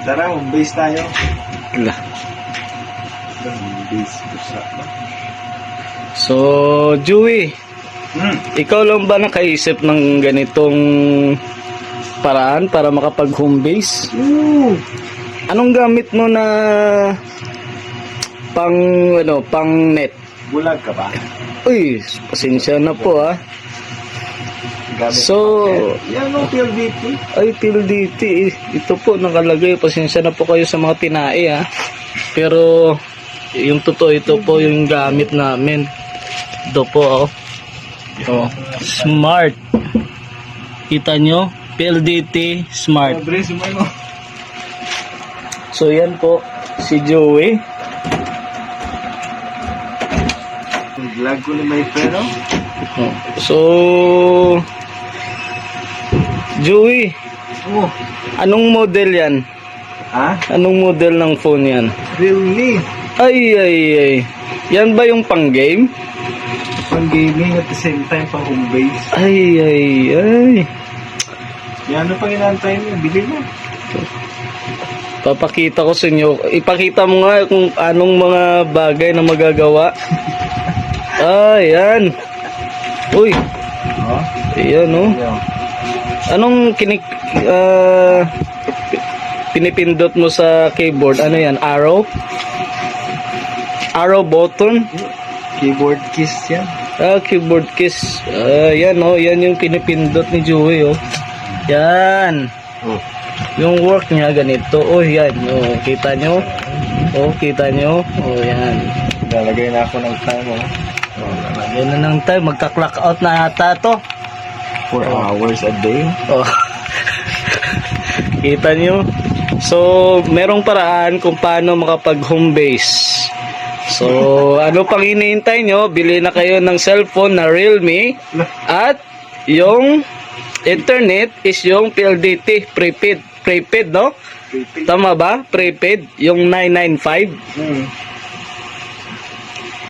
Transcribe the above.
Tara, home-base tayo. Wala. Home-base. So, Joey, ikaw lang ba nakaisip ng ganitong paraan para makapag home base? Anong gamit mo na pang net? Bulag ka ba? Uy, pasensya na po ah. Gamit So, yan o, PLDT. ay PLDT, ito po nakalagay, pasensya na po kayo sa mga tinae ah. Pero yung totoo, ito po yung gamit namin. Ito po oh. Oh, smart. Kita nyo? PLDT smart. Brace mo mo. So yan po si Joey. Vlog ko ni my friend, no? Oh. So Joey, Oh, anong model yan? ha? Anong model ng phone yan? Realme. Ay. Yan ba yung pang game? Pang gaming at the same time pang home base. Ay. Yan ano pang inaantay mo? Bili mo. Papakita ko sa inyo. Ipakita mo nga kung anong mga bagay na magagawa. Yan. Uy. Oh, Ayan oh. yan. Anong pinipindot mo sa keyboard? Ano yan? Arrow? Arrow button? Keyboard keys yan. Keyboard keys. Yan oh. Yan yung pinipindot ni Joey oh. Yan. Oh. Yung work niya ganito. Oh yan. Oh, kita nyo? Oh, kita nyo? Oh yan. Lalagay na ako ng time, oh. Oh, lalagyan na ng time. Magka-clock out na ata to. 4 hours a day. Oh. Kita nyo? So, merong paraan kung paano makapag home base. So, ano pang hinihintay nyo? Bili na kayo ng cellphone na Realme. At yung internet is yung PLDT prepaid, no? Tama ba? Prepaid, yung 995.